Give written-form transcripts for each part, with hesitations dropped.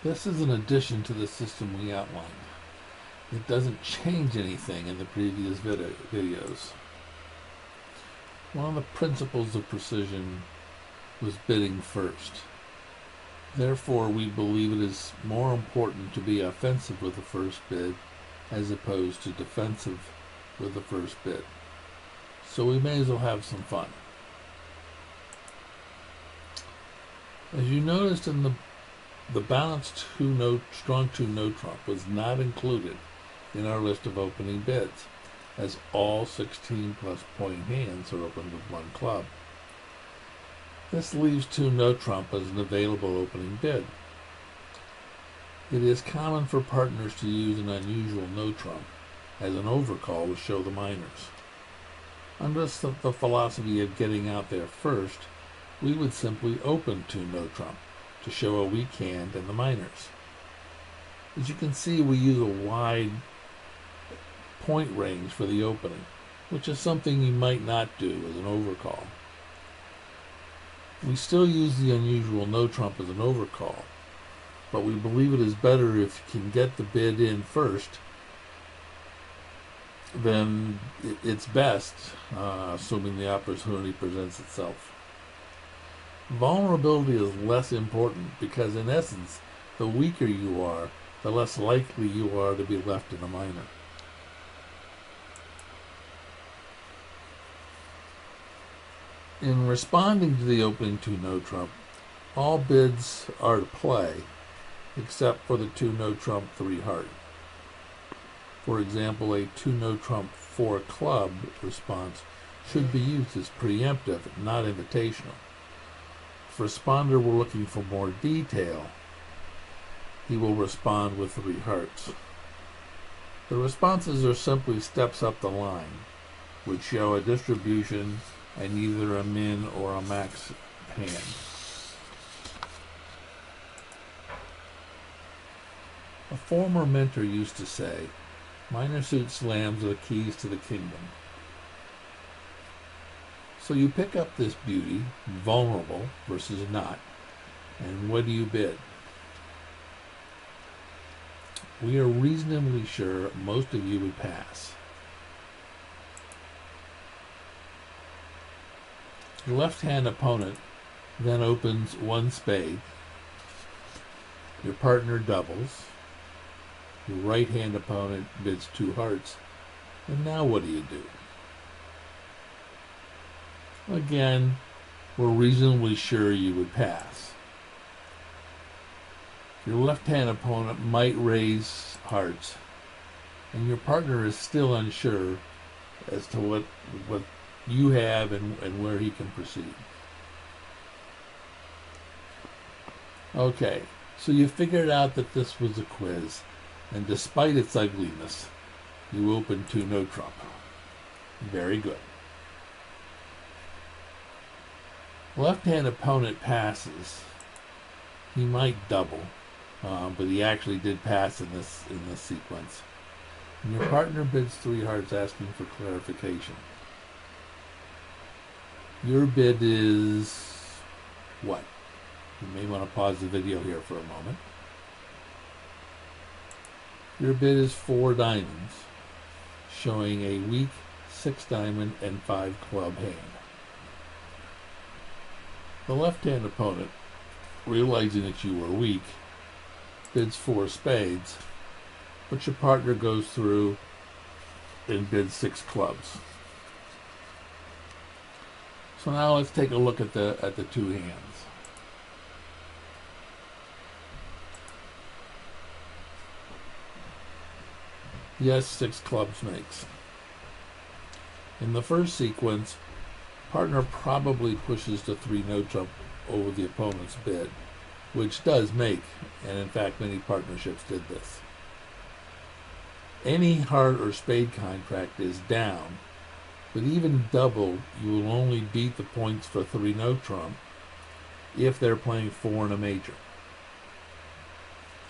This is an addition to the system we outlined. It doesn't change anything in the previous videos. One of the principles of precision was bidding first. Therefore, we believe it is more important to be offensive with the first bid as opposed to defensive with the first bid. So we may as well have some fun. As you noticed in the balanced strong 2 no trump was not included in our list of opening bids, as all 16 plus point hands are opened with 1 club. This leaves 2 no trump as an available opening bid. It is common for partners to use an unusual no trump as an overcall to show the minors. Under the philosophy of getting out there first, we would simply open 2 no trump to show a weak hand and the minors. As you can see, we use a wide point range for the opening, which is something you might not do as an overcall. We still use the unusual no trump as an overcall, but we believe it is better if you can get the bid in first, then it's best, assuming the opportunity presents itself. Vulnerability is less important because, in essence, the weaker you are, the less likely you are to be left in a minor. In responding to the opening 2 no trump, all bids are to play except for the 2 no trump 3 heart. For example, a 2 no trump 4 club response should be used as preemptive, not invitational. If a responder were looking for more detail, he will respond with 3 hearts. The responses are simply steps up the line, which show a distribution and either a min or a max hand. A former mentor used to say, minor suit slams are the keys to the kingdom. So you pick up this beauty, vulnerable versus not, and what do you bid? We are reasonably sure most of you would pass. Your left-hand opponent then opens 1 spade. Your partner doubles. Your right-hand opponent bids 2 hearts. And now what do? Again, we're reasonably sure you would pass. Your left-hand opponent might raise hearts, and your partner is still unsure as to what you have and where he can proceed. Okay, so you figured out that this was a quiz, and despite its ugliness, you opened 2 no trump. Very good. Left-hand opponent passes. He might double, but he actually did pass in this sequence. And your partner bids 3 hearts, asking for clarification. Your bid is what? You may want to pause the video here for a moment. Your bid is 4 diamonds, showing a weak 6 diamond and 5 club hand. The left-hand opponent, realizing that you were weak, bids 4 spades, but your partner goes through and bids 6 clubs. So now let's take a look at the 2 hands. Yes, 6 clubs makes. In the first sequence, partner probably pushes the 3 no trump over the opponent's bid, which does make, and in fact many partnerships did this. Any heart or spade contract is down, but even double, you will only beat the points for 3 no trump if they're playing 4 in a major.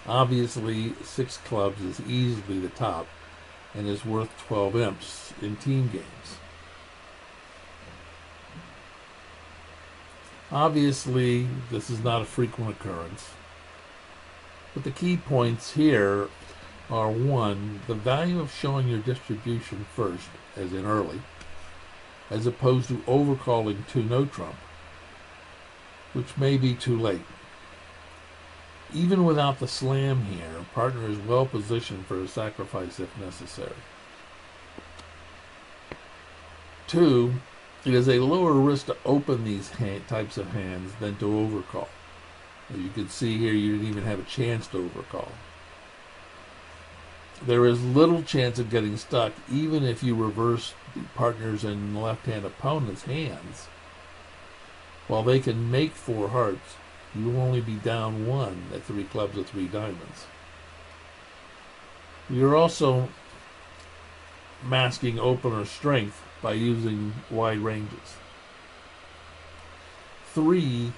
Obviously, 6 clubs is easily the top and is worth 12 empts in team games. Obviously, this is not a frequent occurrence. But the key points here are: 1, the value of showing your distribution first, as in early, as opposed to overcalling to no trump, which may be too late. Even without the slam here, partner is well positioned for a sacrifice if necessary. 2, it is a lower risk to open these types of hands than to overcall. As you can see here, you didn't even have a chance to overcall. There is little chance of getting stuck even if you reverse the partner's and left-hand opponent's hands. While they can make 4 hearts, you will only be down 1 at 3 clubs or 3 diamonds. We are also masking opener strength by using wide ranges. 3,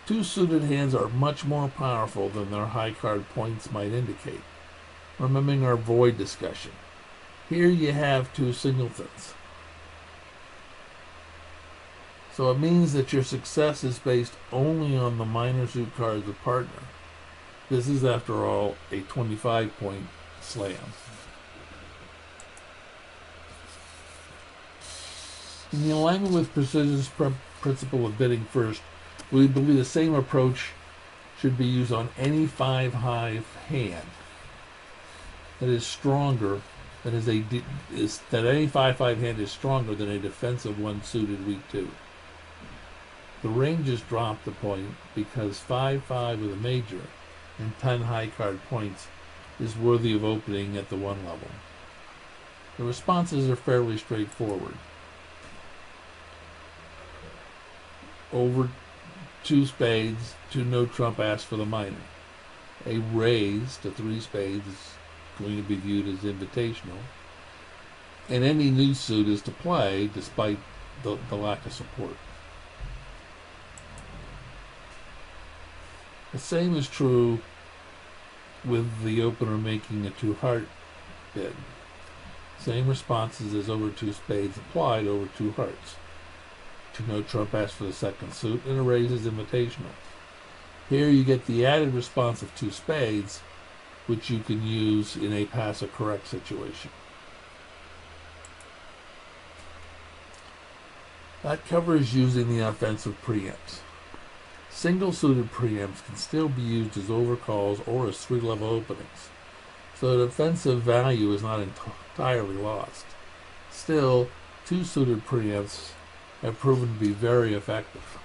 2 suited hands are much more powerful than their high card points might indicate. Remembering our void discussion. Here you have 2 singletons. So it means that your success is based only on the minor suit cards of partner. This is, after all, a 25-point slam. In the alignment with Precision's principle of bidding first, we believe the same approach should be used on any 5-high hand that is stronger than that any 5-5 hand is stronger than a defensive one suited weak 2. The ranges drop the point because 5-5 with a major and 10 high card points is worthy of opening at the 1 level. The responses are fairly straightforward. Over 2 spades, to no trump, ask for the minor. A raise to 3 spades is going to be viewed as invitational, and any new suit is to play despite the lack of support. The same is true with the opener making a 2-heart bid. Same responses as over 2 spades applied over 2 hearts. To no trump, ask for the second suit, and a raise is invitational. Here you get the added response of 2 spades, which you can use in a pass or correct situation. That covers using the offensive preempts. Single-suited preempts can still be used as overcalls or as 3-level openings, so the defensive value is not entirely lost. Still, 2-suited preempts have proven to be very effective.